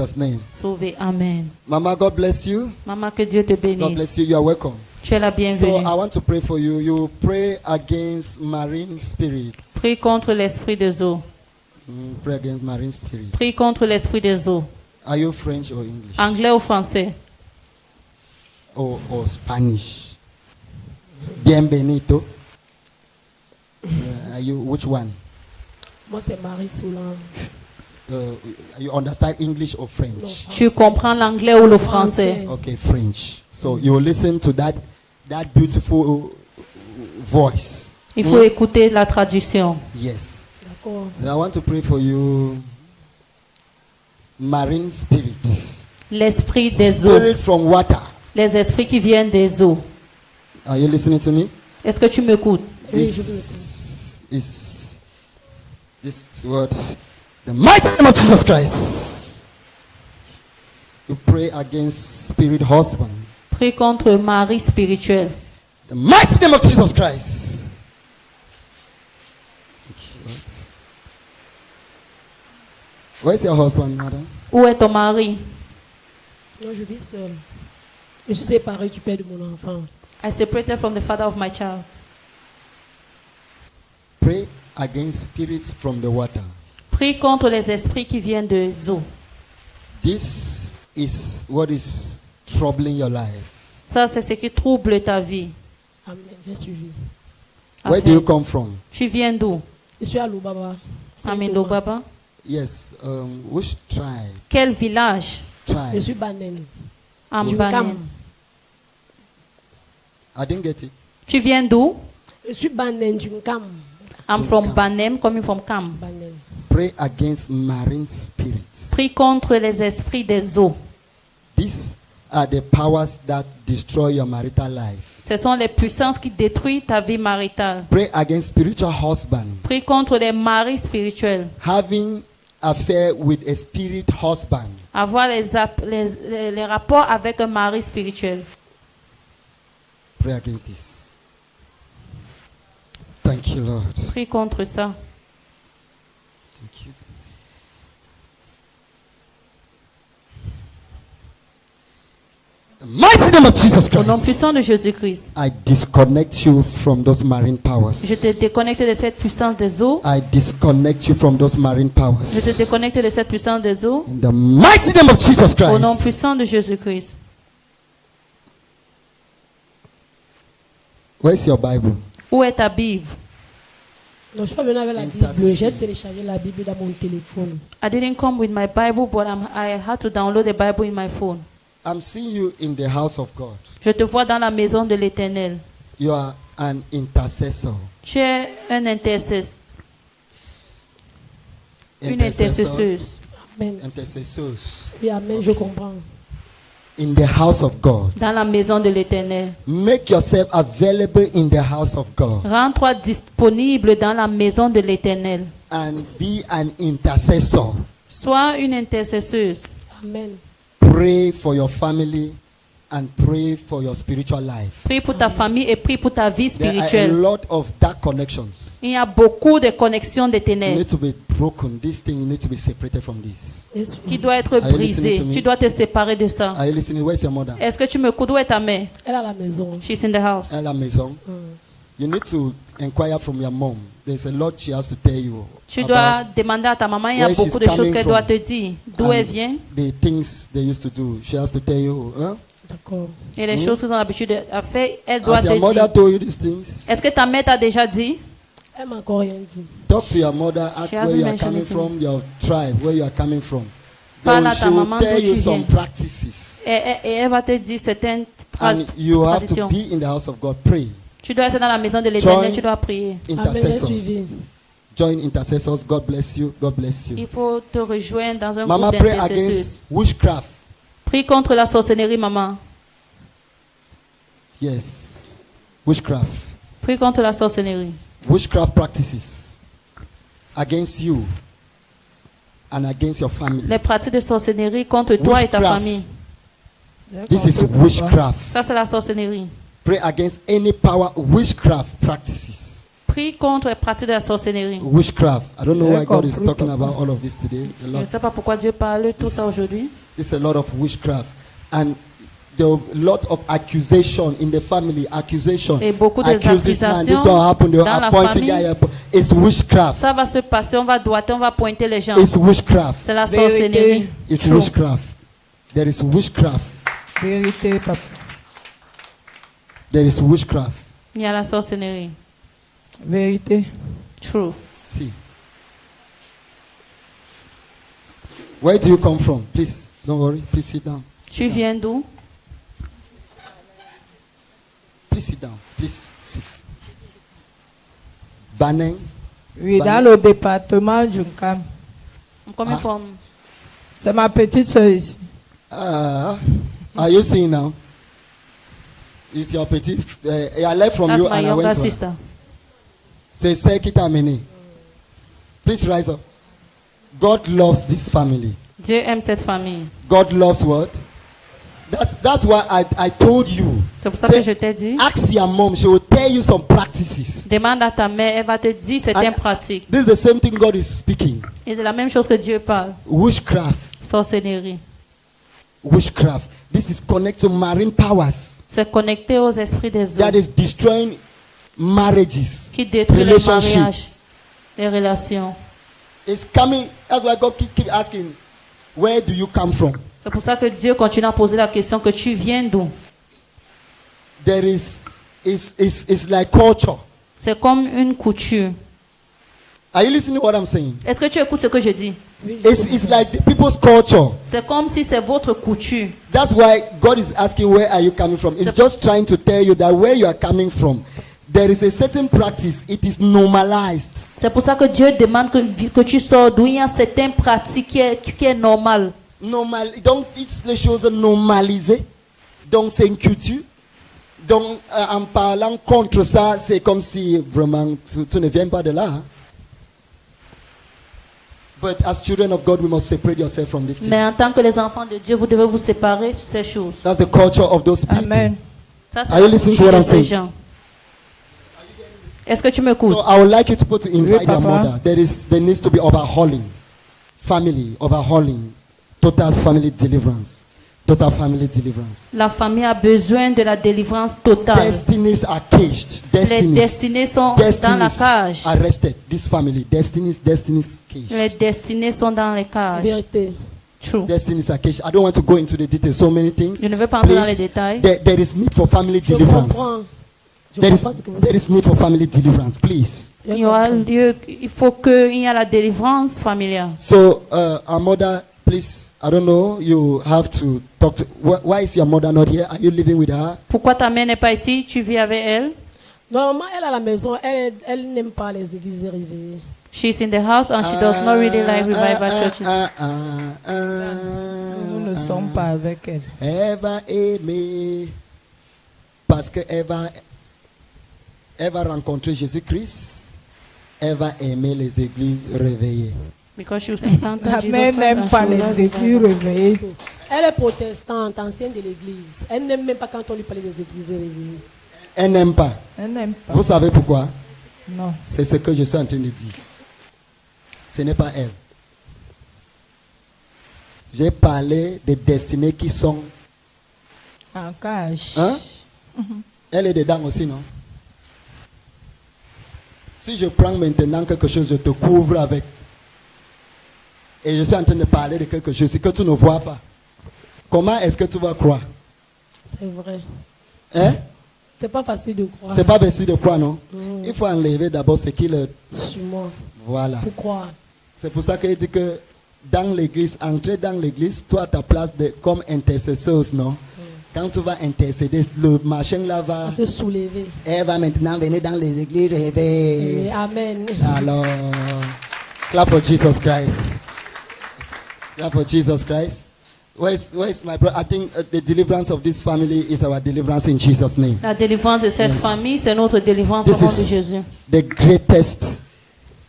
Jesus' name. Sauvé. Amen. Mama, God bless you. Maman, que Dieu te God bénisse. bless you. You are welcome. Tu es la So bienvenue. I want to pray for you. You pray against marine spirits. Prie contre l'esprit des eaux. Pray against marine spirits. Prie contre l'esprit des eaux. Are you French or English? Anglais ou français? Or Spanish? Bienvenido. Are you which one? Moi, c'est Marie Solange. You understand English or French? Tu comprends l'anglais ou le français? Okay, French. So you listen to that beautiful voice. Il faut écouter la traduction. Yes. D'accord. I want to pray for you. Marine spirit. L'esprit des eaux. Spirit from water. Les esprits qui viennent des eaux. Are you listening to me? Est-ce que tu m'écoutes? This is what the mighty name of Jesus Christ. You pray against spirit husband. Prie contre mari spirituel. The mighty name of Jesus Christ. Thank you, Lord. Where's your husband, madam? Où est ton mari? Non, je vis seule. Je suis séparée du père de mon enfant. I separated from the father of my child. Pray against spirits from the water. Prie contre les esprits qui viennent des eaux. This is what is troubling your life. Ça, c'est ce qui trouble ta vie. Amen. J'ai suivi. Where do you come from? Tu viens d'où? Je suis à Lubaba. Amindo Baba. Yes. Which tribe? Quel village? Je Tribe. suis Banen. Ambanen. I didn't get it. Tu viens d'où? Je suis Banen du Nkam. I'm from Banem, coming from Kam. Banen. Pray against marine spirits. Prie contre les esprits des eaux. These are the powers that destroy your marital life. Ce sont les puissances qui détruisent ta vie maritale. Pray against spiritual husband Prie contre les maris spirituels. having affair with a spirit husband. Avoir les rapports avec un mari spirituel. Pray against this. Thank you, Lord. Prie contre ça. Thank you. The mighty name of Jesus Au nom Christ. puissant de Jésus-Christ. I disconnect you from those marine powers. Je te déconnecte de cette puissance des eaux. I disconnect you from those marine Je te powers. déconnecte de cette puissance des eaux. In the mighty name of Jesus Au nom Christ. puissant de Jésus-Christ. Where's your Bible? Où est ta Bible? Donc, je ne suis pas venue avec la Bible. Intercede. J'ai téléchargé la Bible dans mon téléphone. I didn't come with my Bible, but I had to download the Bible in my phone. I'm seeing you in the house of God. Je te vois dans la maison de l'Éternel. You are an intercessor. Tu es un intercesseur. Une intercesseuse. Amen. Intercessors. Oui, Amen, je comprends. In the house of God. Dans la maison de l'Éternel. Make yourself available in the house of God. Rends-toi disponible dans la maison de l'Éternel. And be an intercessor. Sois une intercesseuse. Amen. Pray for your family and pray for your spiritual life. Prie pour ta famille et prie pour ta vie There are a spirituelle. lot of dark connections. Il y a beaucoup de connexions de You ténèbres need to be broken. This thing, you need to be separated from this. Yes. qui doit être Are you listening brisées. to me? Tu dois te séparer de ça. Are you listening? Where's your mother? Est-ce que tu me écoutes? Où est ta mère? Elle est à la maison. She's in the house. À la maison. You need to inquire from your mom. There's a lot she has to tell you. Tu dois demander à ta maman. Il y a where beaucoup she's de choses coming qu'elle from. doit te dire. D'où And elle vient the things they used to do. She has to tell you. Huh? D'accord. et les choses qu'ils ont l'habitude de faire. Elle doit Has te your mother dire. told you these things? Est-ce que ta mère t'a déjà dit? Elle m'a encore rien dit. Talk to your mother. Ask She where hasn't you are mentioned coming it to me. from, your tribe, where you are coming from. Parle à ta She will maman tell d'où you tu some viens. practices. Et elle va te dire certaines And you have to traditions. be in the house of God. Pray. Tu dois être dans la maison de l'Éternel. Join Tu dois prier. Amen, j'ai Intercessors. suivi. Join intercessors. God bless you. God bless you. Il faut te rejoindre dans un Mama, groupe pray d'intercesseurs. against witchcraft. Prie contre la sorcellerie, maman. Yes. Witchcraft. Prie contre la sorcellerie. Witchcraft practices against you and against your family. Les pratiques de sorcellerie contre toi et ta Witchcraft. famille. This is witchcraft. Ça, c'est la sorcellerie. Pray against any power witchcraft practices. prie contre les pratiques de la sorcellerie. Witchcraft. I don't know why God is Compris. talking about all of this today. A Je lot. ne sais pas pourquoi Dieu parle tout ça aujourd'hui. There's a lot of witchcraft. And there are a lot of accusation in the family. Accusation. Et beaucoup Accuse this man. This d'accusations will happen. They will dans la appoint famille. figure here. It's witchcraft. Ça va se passer, on va droiter, on va pointer les gens. It's witchcraft. C'est la Vérité. sorcellerie. It's True. witchcraft. There is witchcraft. Vérité, papa. There is witchcraft. Il y a la sorcellerie. Vérité. True. See. Where do you come from? Please, don't worry. Please sit down. Tu viens d'où? Please sit down. Please sit. Banning. Oui, Bah, dans le département Junkam. Combien Ah. from? C'est ma petite soeur ici. Are you seeing now? Is your petit? I left from That's you my and I younger went to her. sister. Say kita mene. Please rise up. God loves this family. Dieu aime cette famille. God loves what? That's why I told you. C'est pour ça Say, que je t'ai dit. ask your mom. She will tell you some practices. Demande à ta mère, elle va te dire certaines And pratiques. this is the same thing God is speaking. Et c'est la même chose que Dieu parle. Witchcraft. Sorcellerie. Witchcraft. This is connected to marine powers Se connecter aux esprits des that hommes is destroying marriages, qui détruisent les relationships. mariages, les relations. It's coming. That's why God keep asking, where do you come from? C'est pour ça que Dieu continue à poser la question que tu viens d'où? There is, it's like culture. C'est comme une couture. Are you listening to what I'm saying? Est-ce que tu écoutes ce que je dis? It's like the people's culture. C'est comme si c'est votre couture. That's why God is asking, where are you coming from? It's just trying to tell you that where you are coming from, there is a certain practice. It is normalized. C'est pour ça que Dieu demande que tu sors d'où il y a certaines pratiques qui est normale. Normal. Donc, les choses normalisées. Donc, c'est une culture. Donc, en parlant contre ça, c'est comme si vraiment tu ne viens pas de là. Hein? But as children of God, we must separate yourself from this thing. Mais en tant que les enfants de Dieu, vous devez vous séparer de ces choses. That's the culture of those people. Amen. Ça, c'est Are you la listening to couture what de I'm ces saying? gens. Est-ce que tu m'écoutes? So I would like you to invite Oui, your Papa. mother. There needs to be overhauling, family overhauling, total family deliverance, total family deliverance. La famille a besoin de la délivrance totale. Destinies are caged. Les Destinies destinées sont dans la cage. arrested. This family, destinies caged. Les destinées sont dans les cages. Vérité. True. Destinies are caged. I don't want to go into the details. So many things. Je ne vais pas entrer dans les Please, détails. there is need for family Je deliverance. comprends. Je There comprends ce que vous is dites. need for family deliverance. Please. Je Il y aura comprends. lieu, il faut qu'il y ait la délivrance familiale. So, our mother, please, I don't know, you have to talk to. Why is your mother not here? Are you living with her? Pourquoi ta mère n'est pas ici? Tu vis avec elle? Normalement, elle à la maison, elle n'aime pas les églises réveillées. She's in the house and she does not really like revival churches. Nous ne sommes pas avec elle. Elle va aimer parce qu'elle va rencontrer Jésus-Christ. Elle va aimer les églises réveillées. Because she was encountered La Jesus mère Christ n'aime and pas she will les have églises revival. réveillées. Elle est protestante, ancienne de l'église. Elle n'aime même pas quand on lui parle des églises réveillées. Elle n'aime pas. Elle n'aime pas. Vous savez pourquoi? Non. C'est ce que je suis en train de dire. Ce n'est pas elle. J'ai parlé des destinées qui sont. En cage. Hein? Elle est dedans aussi, non? Si je prends maintenant quelque chose, je te couvre avec. Et je suis en train de parler de quelque chose que tu ne vois pas. Comment est-ce que tu vas croire? C'est vrai. Hein? C'est pas facile de croire. C'est pas facile de croire, non? Il faut enlever d'abord ce qui le. Sur moi. Voilà. Pour croire. C'est pour ça qu'il dit que dans l'église, entrer dans l'église, toi, à ta place de, comme intercesseuse, non? Quand tu vas intercéder, le machin là va. À se soulever. Elle va maintenant venir dans les églises rêver. Et amen. Alors, clap for Jesus Christ. Clap for Jesus Christ. Where's my brother? I think the deliverance of this family is our deliverance in Jesus' name. La délivrance de cette Yes. famille, c'est notre délivrance au This nom de is Jésus. the greatest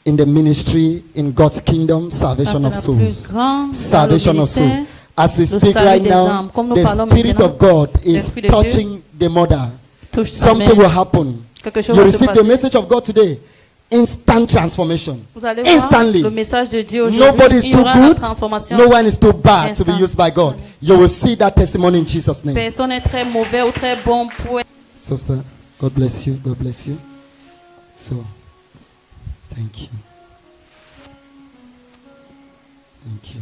in the ministry in God's kingdom, Ça, salvation c'est of la souls. plus grande Salvation dans le of souls. ministère. As we le speak salut right des now, âmes. Comme nous the parlons Spirit maintenant, of God is l'Esprit de Dieu touching the mother. Touche sa Something mère. will happen. Quelque chose You va se receive the passer. message of God today. instant transformation. Vous allez voir Instantly. le message de Dieu Nobody aujourd'hui. is Il y too aura la good. transformation. No one is too bad to be Instant. used by God. You will see that testimony in Jesus' name. Personne n'est très mauvais ou très bon pour être. So, sir, God bless you. God bless you. So, thank you. Thank you.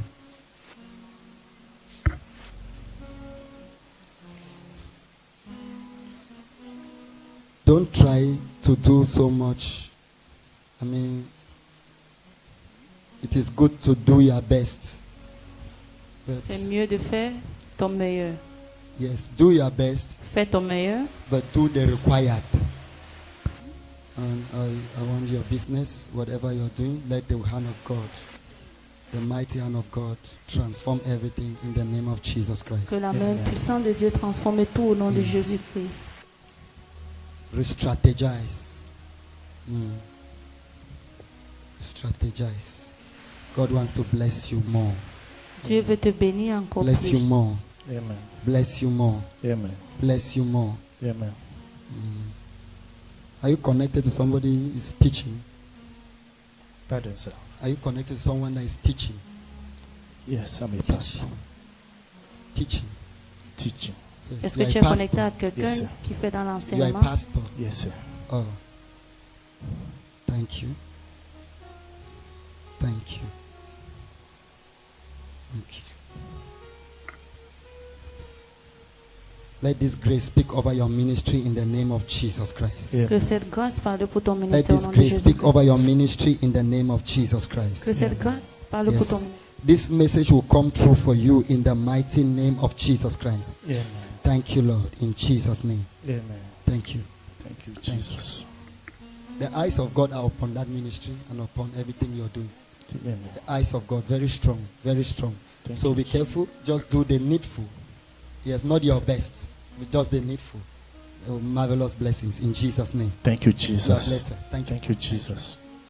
Don't try to do so much. I mean, it is good to do your best. But C'est mieux de faire ton meilleur. yes, do your best, Fais ton meilleur, but do the required. And I want your business, whatever you're doing, let the hand of God, the mighty hand of God, transform everything in the name of Jesus Christ. que la main puissante de Dieu transforme tout au nom de Yes. Jésus-Christ. Re-strategize. Strategize. God wants to bless you more. Dieu veut te bénir encore Bless you plus. more. Amen. Bless you more. Amen. Bless you more. Amen. Are you connected to somebody who is teaching? Pardon, sir. Are you connected to someone that is teaching? Yes, I'm a pastor. Teaching. Teaching. Yes. Est-ce You que are tu a es connecté pastor. à quelqu'un Yes, sir. qui fait dans You are a l'enseignement? pastor. Yes, sir. Oh. Thank you. Thank you. Thank you. Let this grace speak over your ministry in the name of Jesus Christ. Yeah. Que cette grâce parle pour ton Let ministère au this nom de grace Jésus. speak over your ministry in the name of Jesus Que Christ. cette grâce parle pour ton Yes. This message will come true for you in the mighty name of Jesus Christ. Amen. Thank you, Lord, in Jesus' name. Amen. Thank you. Thank you, Jesus. The eyes of God are upon that ministry and upon everything you're doing. Amen. The eyes of God, very strong, very strong. Thank So you. be careful. Just do the needful. Yes, not your best, but just the needful. Marvelous blessings in Jesus' name. Thank you, You are Jesus. blessed. Thank you. Thank you, Jesus.